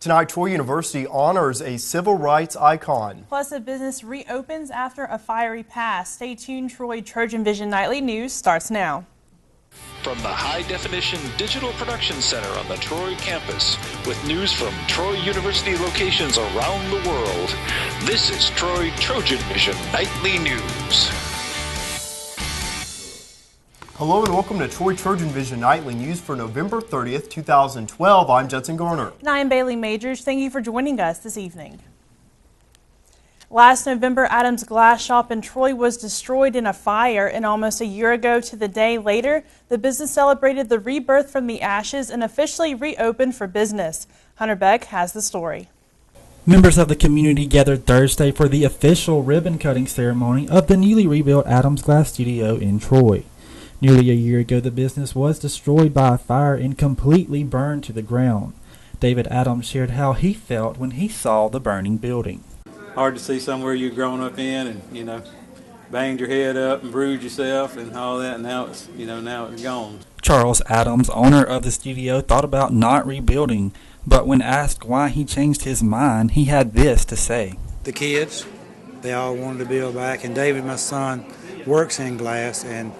Tonight, Troy University honors a civil rights icon. Plus, a business reopens after a fiery past. Stay tuned, Troy. TrojanVision Nightly News starts now. From the high-definition digital production center on the Troy campus, with news from Troy University locations around the world, this is Troy TrojanVision Nightly News. Hello and welcome to Troy TrojanVision Nightly News for November 30th, 2012. I'm Judson Garner. And I am Bailey Majors. Thank you for joining us this evening. Last November, Adams Glass Shop in Troy was destroyed in a fire, and almost a year ago to the day later, the business celebrated the rebirth from the ashes and officially reopened for business. Hunter Beck has the story. Members of the community gathered Thursday for the official ribbon-cutting ceremony of the newly rebuilt Adams Glass Studio in Troy. Nearly a year ago, the business was destroyed by a fire and completely burned to the ground. David Adams shared how he felt when he saw the burning building. Hard to see somewhere you've grown up in and, banged your head up and bruised yourself and all that, and now it's gone. Charles Adams, owner of the studio, thought about not rebuilding, but when asked why he changed his mind, he had this to say. The kids, they all wanted to build back, and David, my son, works in glass, and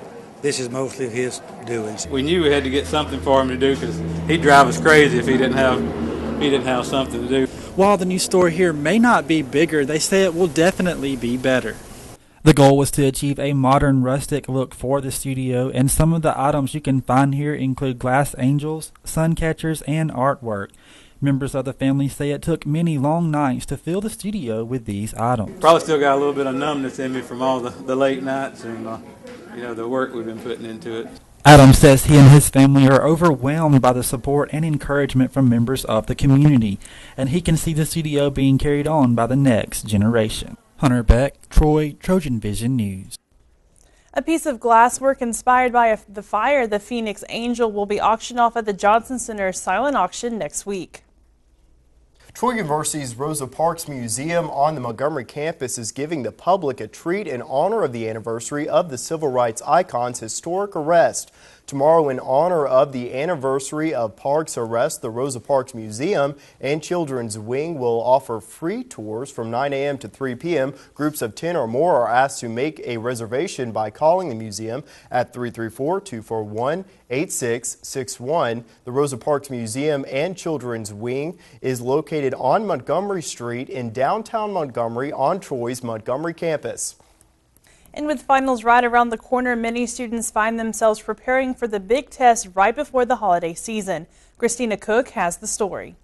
this is mostly his doings. We knew we had to get something for him to do because he'd drive us crazy if he didn't have something to do. While the new store here may not be bigger, they say it will definitely be better. The goal was to achieve a modern rustic look for the studio, and some of the items you can find here include glass angels, sun catchers, and artwork. Members of the family say it took many long nights to fill the studio with these items. Probably still got a little bit of numbness in me from all the late nights and the work we've been putting into it. Adams says he and his family are overwhelmed by the support and encouragement from members of the community, and he can see the studio being carried on by the next generation. Hunter Beck, Troy, TrojanVision News. A piece of glasswork inspired by the fire, the Phoenix Angel, will be auctioned off at the Johnson Center silent auction next week. Troy University's Rosa Parks Museum on the Montgomery campus is giving the public a treat in honor of the anniversary of the civil rights icon's historic arrest. Tomorrow, in honor of the anniversary of Parks' arrest, the Rosa Parks Museum and Children's Wing will offer free tours from 9 a.m. to 3 p.m. Groups of 10 or more are asked to make a reservation by calling the museum at 334-241-8661. The Rosa Parks Museum and Children's Wing is located on Montgomery Street in downtown Montgomery on Troy's Montgomery campus. And with finals right around the corner, many students find themselves preparing for the big test right before the holiday season. Christina Cook has the story.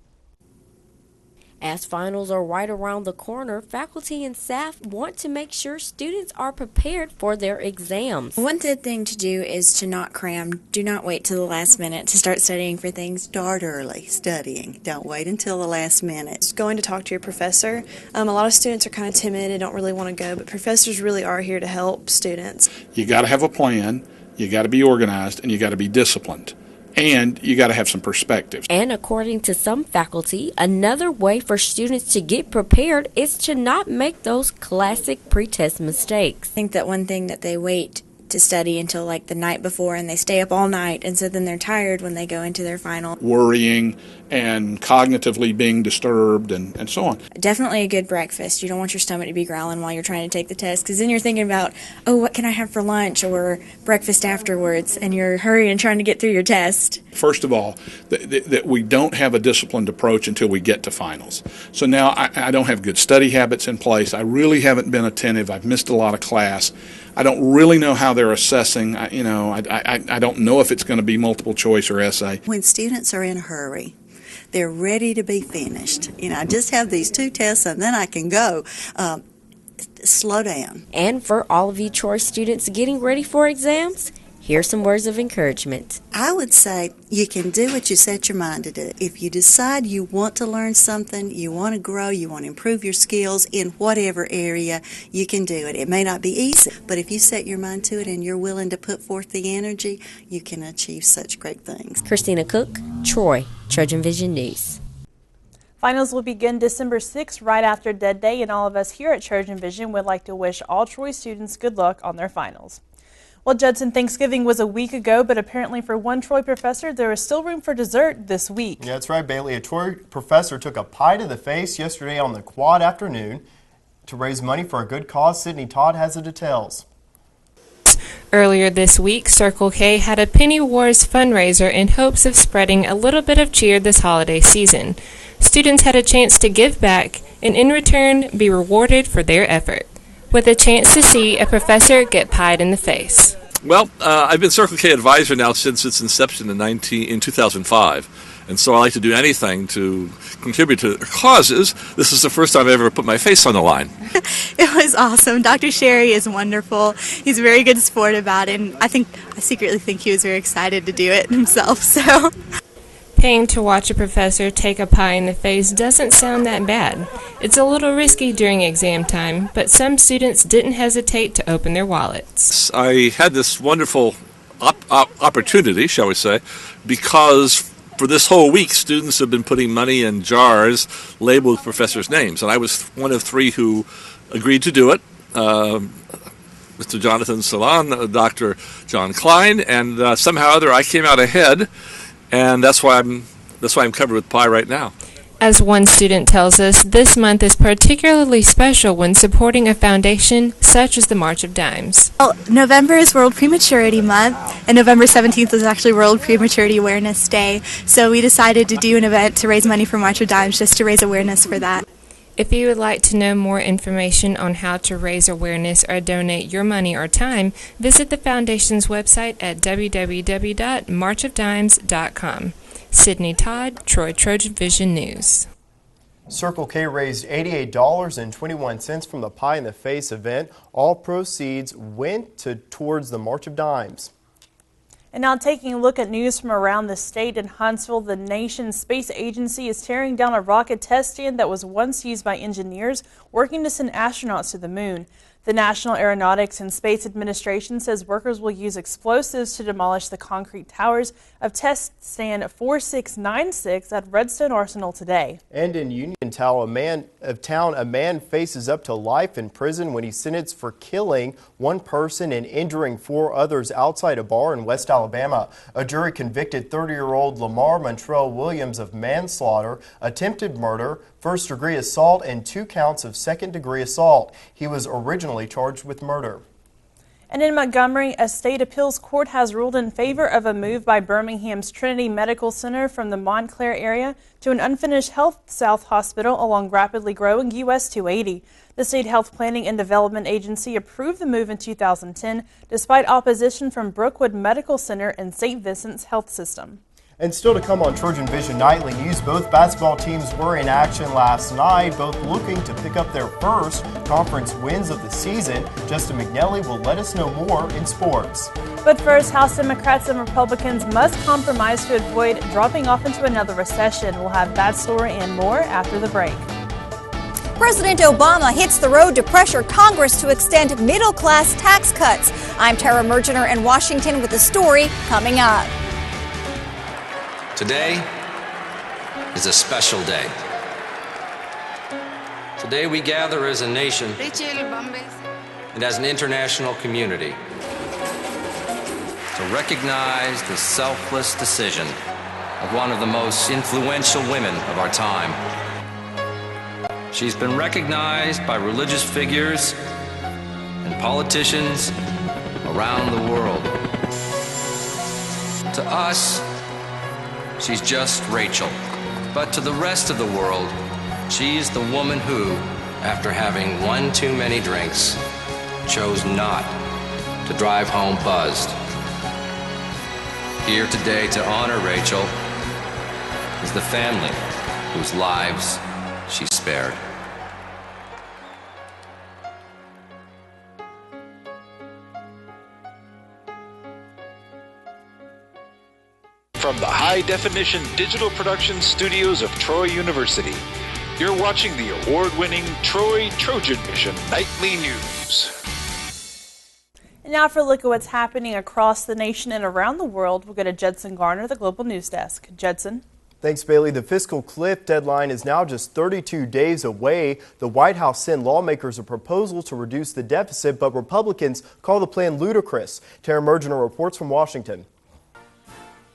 As finals are right around the corner, faculty and staff want to make sure students are prepared for their exams. One good thing to do is to not cram. Do not wait till the last minute to start studying for things. Start early studying. Don't wait until the last minute. Just going to talk to your professor. A lot of students are kind of timid and don't really want to go, but professors really are here to help students. You got to have a plan, you got to be organized, and you got to be disciplined. And you got to have some perspective. And according to some faculty, another way for students to get prepared is to not make those classic pretest mistakes. I think that one thing that they wait to study until like the night before, and they stay up all night, and so then they're tired when they go into their final. Worrying and cognitively being disturbed and so on. Definitely a good breakfast. You don't want your stomach to be growling while you're trying to take the test, because then you're thinking about, oh, what can I have for lunch or breakfast afterwards, and you're hurrying trying to get through your test. First of all, that we don't have a disciplined approach until we get to finals. So now I don't have good study habits in place. I really haven't been attentive. I've missed a lot of class. I don't really know how they're assessing. I don't know if it's going to be multiple choice or essay. When students are in a hurry, they're ready to be finished. I just have these 2 tests and then I can go. Slow down. And for all of you Troy students getting ready for exams, here's some words of encouragement. I would say you can do what you set your mind to do. If you decide you want to learn something, you want to grow, you want to improve your skills in whatever area, you can do it. It may not be easy, but if you set your mind to it and you're willing to put forth the energy, you can achieve such great things. Christina Cook, Troy, TrojanVision News. Finals will begin December 6th, right after Dead Day, and all of us here at TrojanVision would like to wish all Troy students good luck on their finals. Well, Judson, Thanksgiving was a week ago, but apparently for one Troy professor, there is still room for dessert this week. Yeah, that's right, Bailey. A Troy professor took a pie to the face yesterday on the quad afternoon to raise money for a good cause. Sydney Todd has the details. Earlier this week, Circle K had a Penny Wars fundraiser in hopes of spreading a little bit of cheer this holiday season. Students had a chance to give back and in return be rewarded for their effort, with a chance to see a professor get pied in the face. Well, I've been Circle K advisor now since its inception in 2005, and so I like to do anything to contribute to causes. This is the first time I've ever put my face on the line. It was awesome. Dr. Sherry is wonderful. He's a very good sport about it, and I secretly think he was very excited to do it himself. So. Paying to watch a professor take a pie in the face doesn't sound that bad. It's a little risky during exam time, but some students didn't hesitate to open their wallets. I had this wonderful opportunity, shall we say, because for this whole week, students have been putting money in jars labeled with professors' names, and I was one of three who agreed to do it. Mr. Jonathan Salon, Dr. John Klein, and somehow or other I came out ahead. And that's why I'm covered with pie right now. As one student tells us, this month is particularly special when supporting a foundation such as the March of Dimes. Well, November is World Prematurity Month, and November 17th is actually World Prematurity Awareness Day. So we decided to do an event to raise money for March of Dimes, just to raise awareness for that. If you would like to know more information on how to raise awareness or donate your money or time, visit the Foundation's website at www.marchofdimes.com. Sydney Todd, Troy TrojanVision News. Circle K raised $88.21 from the Pie in the Face event. All proceeds went towards the March of Dimes. And now taking a look at news from around the state. In Huntsville, the nation's space agency is tearing down a rocket test stand that was once used by engineers working to send astronauts to the moon. The National Aeronautics and Space Administration says workers will use explosives to demolish the concrete towers of Test Stand 4696 at Redstone Arsenal today. And in Uniontown, a man faces up to life in prison when he's sentenced for killing one person and injuring 4 others outside a bar in West Alabama. A jury convicted 30-year-old Lamar Montrell Williams of manslaughter, attempted murder, first-degree assault, and 2 counts of second-degree assault. He was originally charged with murder. And in Montgomery, a state appeals court has ruled in favor of a move by Birmingham's Trinity Medical Center from the Montclair area to an unfinished Health South hospital along rapidly growing US 280. The State Health Planning and Development Agency approved the move in 2010 despite opposition from Brookwood Medical Center and St. Vincent's Health System. And still to come on TrojanVision Nightly News, both basketball teams were in action last night, both looking to pick up their first conference wins of the season. Justin McNally will let us know more in sports. But first, House Democrats and Republicans must compromise to avoid dropping off into another recession. We'll have that story and more after the break. President Obama hits the road to pressure Congress to extend middle-class tax cuts. I'm Tara Mergener in Washington with the story coming up. Today is a special day. Today we gather as a nation and as an international community to recognize the selfless decision of one of the most influential women of our time. She's been recognized by religious figures and politicians around the world. To us, she's just Rachel. But to the rest of the world, she's the woman who, after having one too many drinks, chose not to drive home buzzed. Here today to honor Rachel is the family whose lives she spared. From the high-definition digital production studios of Troy University, you're watching the award-winning Troy TrojanVision Nightly News. And now for a look at what's happening across the nation and around the world, we'll go to Judson Garner, the Global News Desk. Judson. Thanks, Bailey. The fiscal cliff deadline is now just 32 days away. The White House sent lawmakers a proposal to reduce the deficit, but Republicans call the plan ludicrous. Tara Mergener reports from Washington.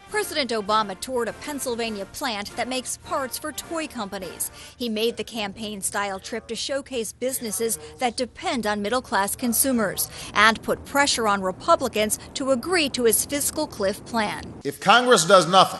President Obama toured a Pennsylvania plant that makes parts for toy companies. He made the campaign-style trip to showcase businesses that depend on middle-class consumers and put pressure on Republicans to agree to his fiscal cliff plan. If Congress does nothing,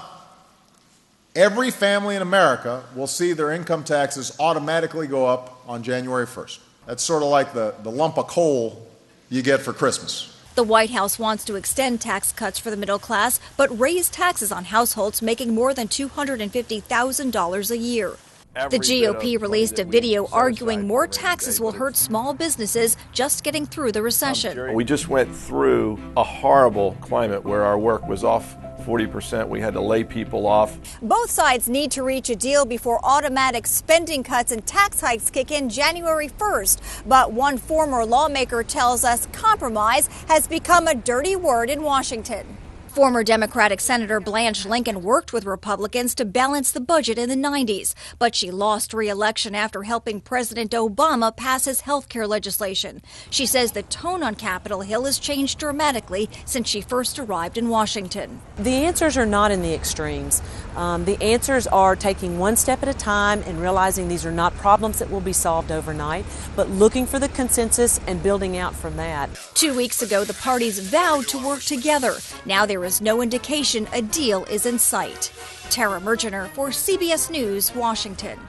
every family in America will see their income taxes automatically go up on January 1st. That's sort of like the lump of coal you get for Christmas. The White House wants to extend tax cuts for the middle class, but raise taxes on households making more than $250,000 a year. The GOP released a video arguing more taxes will hurt small businesses just getting through the recession. We just went through a horrible climate where our work was off 40%. We had to lay people off. Both sides need to reach a deal before automatic spending cuts and tax hikes kick in January 1st. But one former lawmaker tells us compromise has become a dirty word in Washington. Former Democratic Senator Blanche Lincoln worked with Republicans to balance the budget in the 90s, but she lost re-election after helping President Obama pass his health care legislation. She says the tone on Capitol Hill has changed dramatically since she first arrived in Washington. The answers are not in the extremes. The answers are taking one step at a time and realizing these are not problems that will be solved overnight, but looking for the consensus and building out from that. 2 weeks ago, the parties vowed to work together. Now there is no indication a deal is in sight. Tara Mergener for CBS News, Washington.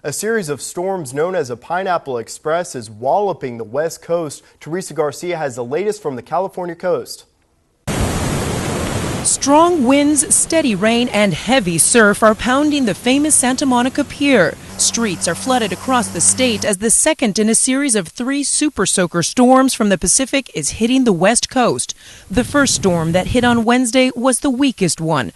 A series of storms known as a Pineapple Express is walloping the West Coast. Teresa Garcia has the latest from the California coast. Strong winds, steady rain, and heavy surf are pounding the famous Santa Monica Pier. Streets are flooded across the state as the second in a series of 3 super soaker storms from the Pacific is hitting the West Coast. The first storm that hit on Wednesday was the weakest one.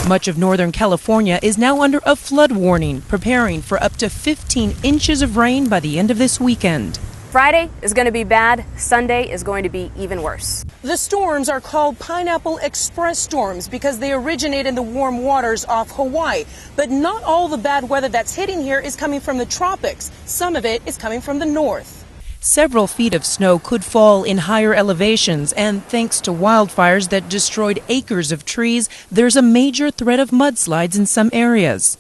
Much of Northern California is now under a flood warning, preparing for up to 15 inches of rain by the end of this weekend. Friday is going to be bad. Sunday is going to be even worse. The storms are called Pineapple Express storms because they originate in the warm waters off Hawaii. But not all the bad weather that's hitting here is coming from the tropics. Some of it is coming from the north. Several feet of snow could fall in higher elevations, and thanks to wildfires that destroyed acres of trees, there's a major threat of mudslides in some areas.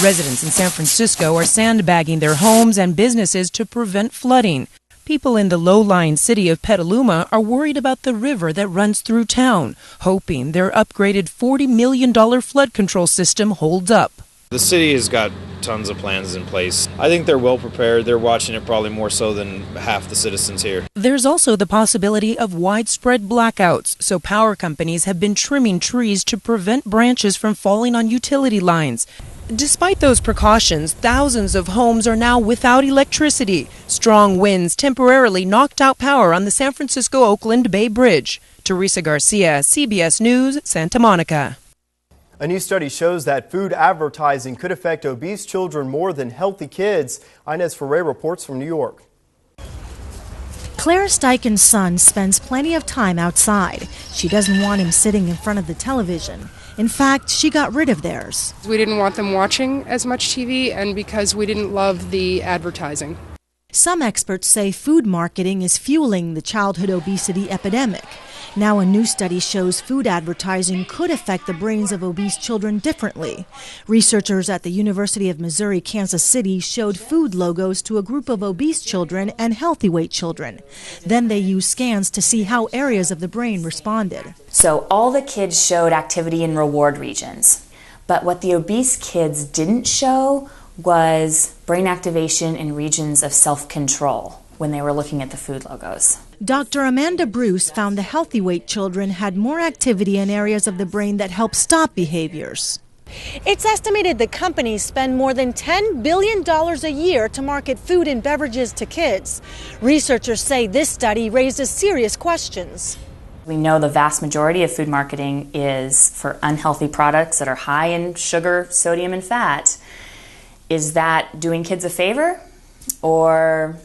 Residents in San Francisco are sandbagging their homes and businesses to prevent flooding. People in the low-lying city of Petaluma are worried about the river that runs through town, hoping their upgraded $40 million flood control system holds up. The city has got tons of plans in place. I think they're well prepared. They're watching it probably more so than half the citizens here. There's also the possibility of widespread blackouts, so power companies have been trimming trees to prevent branches from falling on utility lines. Despite those precautions, thousands of homes are now without electricity. Strong winds temporarily knocked out power on the San Francisco-Oakland Bay Bridge. Teresa Garcia, CBS News, Santa Monica. A new study shows that food advertising could affect obese children more than healthy kids. Inez Ferrer reports from New York. Claire Steichen's son spends plenty of time outside. She doesn't want him sitting in front of the television. In fact, she got rid of theirs. We didn't want them watching as much TV, and because we didn't love the advertising. Some experts say food marketing is fueling the childhood obesity epidemic. Now a new study shows food advertising could affect the brains of obese children differently. Researchers at the University of Missouri, Kansas City showed food logos to a group of obese children and healthy weight children. Then they used scans to see how areas of the brain responded. So all the kids showed activity in reward regions, but what the obese kids didn't show was brain activation in regions of self-control when they were looking at the food logos. Dr. Amanda Bruce found the healthy weight children had more activity in areas of the brain that help stop behaviors. It's estimated that companies spend more than $10 billion a year to market food and beverages to kids. Researchers say this study raises serious questions. We know the vast majority of food marketing is for unhealthy products that are high in sugar, sodium, and fat. Is that doing kids a favor, or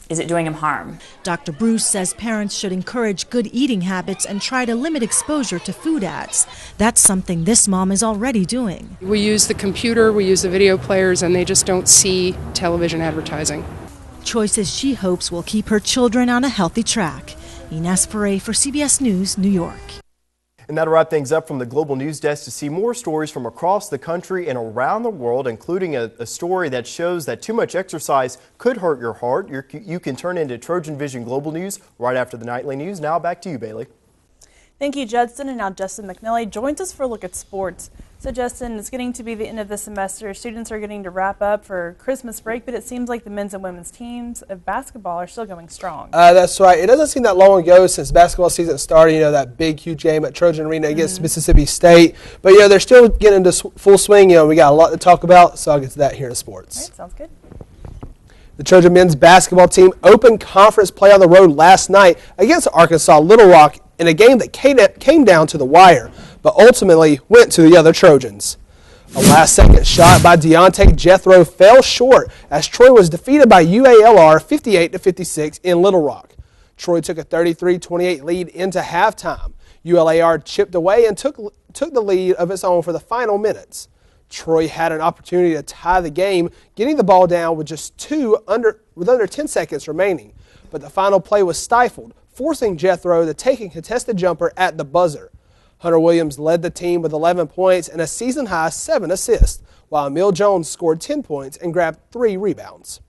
is it doing him harm? Dr. Bruce says parents should encourage good eating habits and try to limit exposure to food ads. That's something this mom is already doing. We use the computer, we use the video players, and they just don't see television advertising. Choices she hopes will keep her children on a healthy track. Ines Ferre for CBS News, New York. And that'll wrap things up from the Global News Desk. To see more stories from across the country and around the world, including a story that shows that too much exercise could hurt your heart, you can turn into Trojan Vision Global News right after the nightly news. Now back to you, Bailey. Thank you, Judson. And now Justin McNally joins us for a look at sports. So, Justin, it's getting to be the end of the semester. Students are getting to wrap up for Christmas break, but it seems like the men's and women's teams of basketball are still going strong. That's right. It doesn't seem that long ago since basketball season started, that big, huge game at Trojan Arena against Mississippi State. But, they're still getting into full swing. We got a lot to talk about, so I'll get to that here in sports. All right, sounds good. The Trojan men's basketball team opened conference play on the road last night against Arkansas Little Rock in a game that came down to the wire, but ultimately went to the other Trojans. A last-second shot by Deontay Jethro fell short as Troy was defeated by UALR 58-56 in Little Rock. Troy took a 33-28 lead into halftime. ULAR chipped away and took the lead of its own for the final minutes. Troy had an opportunity to tie the game, getting the ball down with under 10 seconds remaining, but the final play was stifled, forcing Jethro to take a contested jumper at the buzzer. Hunter Williams led the team with 11 points and a season-high 7 assists, while Emil Jones scored 10 points and grabbed 3 rebounds.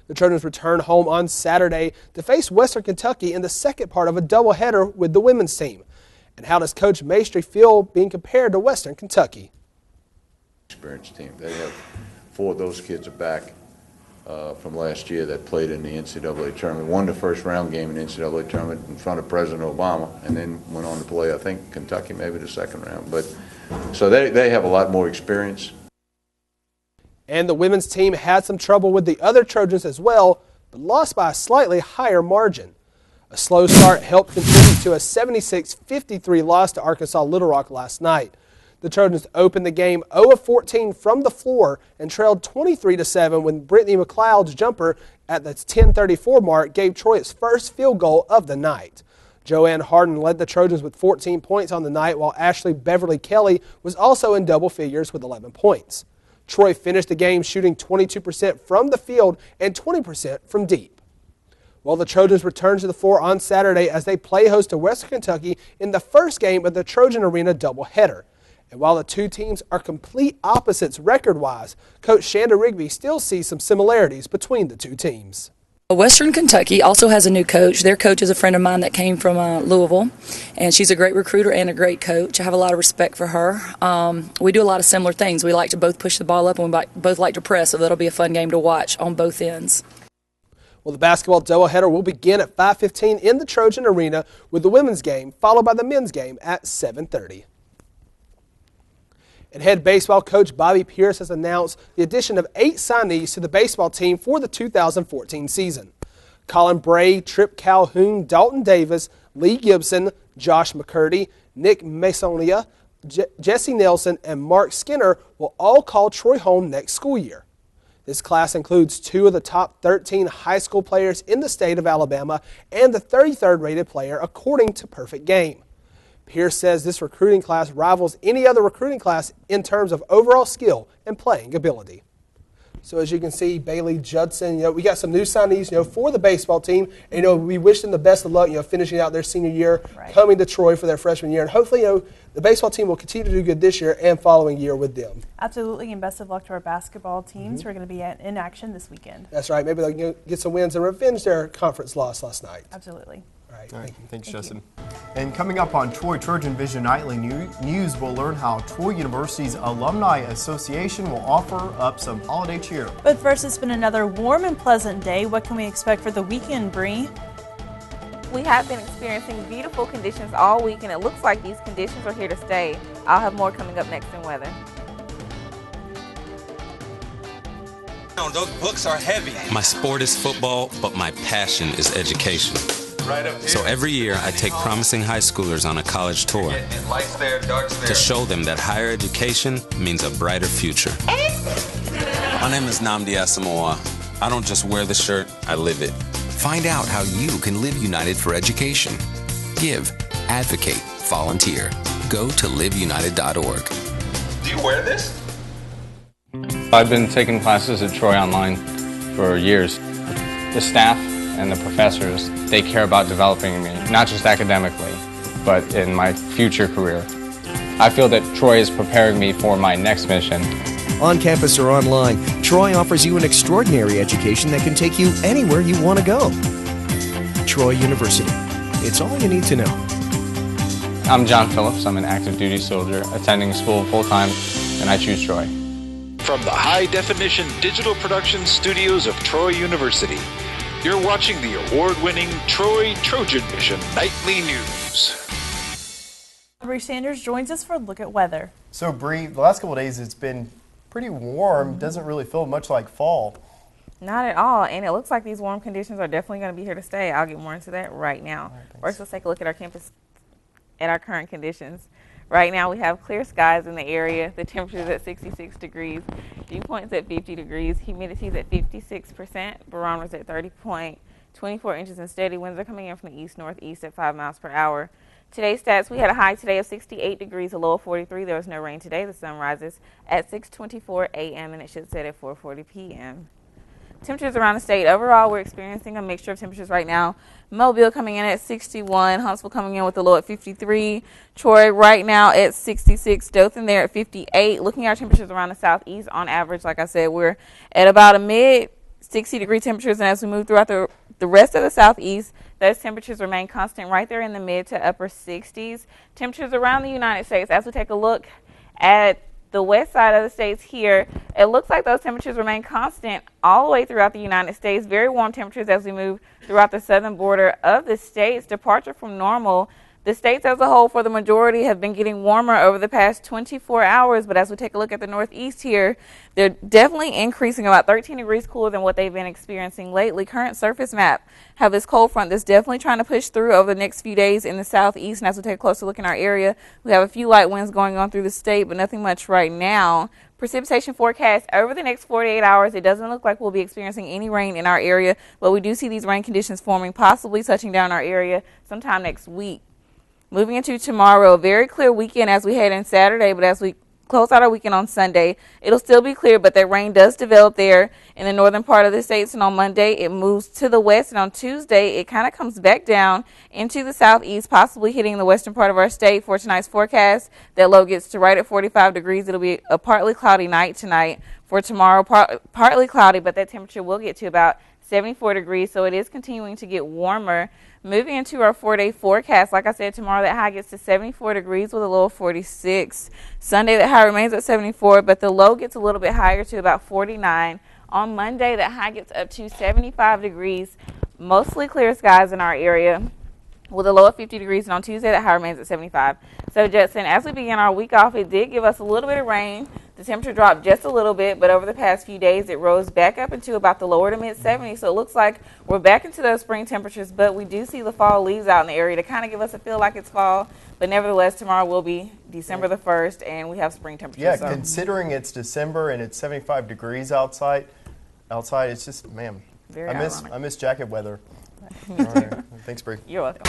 The Trojans return home on Saturday to face Western Kentucky in the second part of a doubleheader with the women's team. And how does Coach Maestri feel being compared to Western Kentucky? Experienced team. They have 4 of those kids are back from last year that played in the NCAA tournament, won the first round game in the NCAA tournament in front of President Obama, and then went on to play, I think, Kentucky maybe the second round. But so they have a lot more experience. And the women's team had some trouble with the other Trojans as well, but lost by a slightly higher margin. A slow start helped contribute to a 76-53 loss to Arkansas Little Rock last night. The Trojans opened the game 0 of 14 from the floor and trailed 23-7 when Brittany McLeod's jumper at the 10:34 mark gave Troy its first field goal of the night. Joanne Harden led the Trojans with 14 points on the night, while Ashley Beverly Kelly was also in double figures with 11 points. Troy finished the game shooting 22% from the field and 20% from deep. Well, the Trojans return to the floor on Saturday as they play host to Western Kentucky in the first game of the Trojan Arena doubleheader. And while the two teams are complete opposites record-wise, Coach Shanda Rigby still sees some similarities between the two teams. Western Kentucky also has a new coach. Their coach is a friend of mine that came from Louisville, and she's a great recruiter and a great coach. I have a lot of respect for her. We do a lot of similar things. We like to both push the ball up, and we both like to press, so that'll be a fun game to watch on both ends. Well, the basketball doubleheader will begin at 5:15 in the Trojan Arena with the women's game, followed by the men's game at 7:30. And head baseball coach Bobby Pierce has announced the addition of 8 signees to the baseball team for the 2014 season. Colin Bray, Trip Calhoun, Dalton Davis, Lee Gibson, Josh McCurdy, Nick Masonia, Jesse Nelson, and Mark Skinner will all call Troy home next school year. This class includes 2 of the top 13 high school players in the state of Alabama and the 33rd rated player according to Perfect Game. Pierce says this recruiting class rivals any other recruiting class in terms of overall skill and playing ability. So as you can see, Bailey Judson, we got some new signees, for the baseball team. And, we wish them the best of luck, finishing out their senior year, coming to Troy for their freshman year. And hopefully, the baseball team will continue to do good this year and following year with them. Absolutely, and best of luck to our basketball teams who are going to be in action this weekend. That's right. Maybe they'll get some wins and revenge their conference loss last night. Absolutely. All right. Thanks, Justin. And coming up on Troy Trojan Vision Nightly News, we'll learn how Troy University's Alumni Association will offer up some holiday cheer. But first, it's been another warm and pleasant day. What can we expect for the weekend, Bree? We have been experiencing beautiful conditions all week, and it looks like these conditions are here to stay. I'll have more coming up next in weather. Those books are heavy. My sport is football, but my passion is education. So every year I take promising high schoolers on a college tour to show them that higher education means a brighter future. My name is Nnamdi Asamoah. I don't just wear the shirt, I live it. Find out how you can live United for education. Give, advocate, volunteer. Go to liveunited.org. Do you wear this? I've been taking classes at Troy Online for years. The staff and the professors, they care about developing me, not just academically, but in my future career. I feel that Troy is preparing me for my next mission. On campus or online, Troy offers you an extraordinary education that can take you anywhere you want to go. Troy University. It's all you need to know. I'm John Phillips. I'm an active duty soldier attending school full-time, and I choose Troy. From the high-definition digital production studios of Troy University, you're watching the award-winning TrojanVision Nightly News. Bree Sanders joins us for a look at weather. So, Bree, the last couple of days it's been pretty warm. Doesn't really feel much like fall. Not at all, and it looks like these warm conditions are definitely going to be here to stay. I'll get more into that right now. First, let's take a look at our campus at our current conditions. Right now we have clear skies in the area. The temperature is at 66 degrees. Dew point's at 50 degrees. Humidity is at 56%. Barometer's at 30.24 inches, and steady winds are coming in from the east-northeast at 5 miles per hour. Today's stats, we had a high today of 68 degrees, a low of 43. There was no rain today. The sun rises at 6:24 a.m. and it should set at 4:40 p.m. Temperatures around the state. Overall, we're experiencing a mixture of temperatures right now. Mobile coming in at 61. Huntsville coming in with a low at 53. Troy right now at 66. Dothan there at 58. Looking at our temperatures around the southeast, on average, like I said, we're at about a mid 60-degree temperatures. And as we move throughout the rest of the southeast, those temperatures remain constant right there in the mid to upper 60s. Temperatures around the United States, as we take a look at the west side of the states here, it looks like those temperatures remain constant all the way throughout the United States. Very warm temperatures as we move throughout the southern border of the states. Departure from normal. The states as a whole, for the majority, have been getting warmer over the past 24 hours. But as we take a look at the northeast here, they're definitely increasing about 13 degrees cooler than what they've been experiencing lately. Current surface map have this cold front that's definitely trying to push through over the next few days in the southeast. And as we take a closer look in our area, we have a few light winds going on through the state, but nothing much right now. Precipitation forecast over the next 48 hours. It doesn't look like we'll be experiencing any rain in our area, but we do see these rain conditions forming, possibly touching down our area sometime next week. Moving into tomorrow, a very clear weekend as we head in Saturday, but as we close out our weekend on Sunday, it'll still be clear, but that rain does develop there in the northern part of the states, and on Monday it moves to the west, and on Tuesday it kind of comes back down into the southeast, possibly hitting the western part of our state. For tonight's forecast, that low gets to right at 45 degrees. It'll be a partly cloudy night tonight. For tomorrow, partly cloudy, but that temperature will get to about 74 degrees, so it is continuing to get warmer. Moving into our 4-day forecast, like I said, tomorrow that high gets to 74 degrees with a low of 46. Sunday that high remains at 74, but the low gets a little bit higher to about 49. On Monday that high gets up to 75 degrees, mostly clear skies in our area with a low of 50 degrees, and on Tuesday that high remains at 75. So Judson, as we begin our week off, it did give us a little bit of rain. The temperature dropped just a little bit, but over the past few days it rose back up into about the lower to mid 70s. So it looks like we're back into those spring temperatures, but we do see the fall leaves out in the area to kind of give us a feel like it's fall. But nevertheless, tomorrow will be December the 1st, and we have spring temperatures. Yeah, so. Considering it's December and it's 75 degrees outside, it's just, man, I miss jacket weather. All right. Thanks, Bree. You're welcome.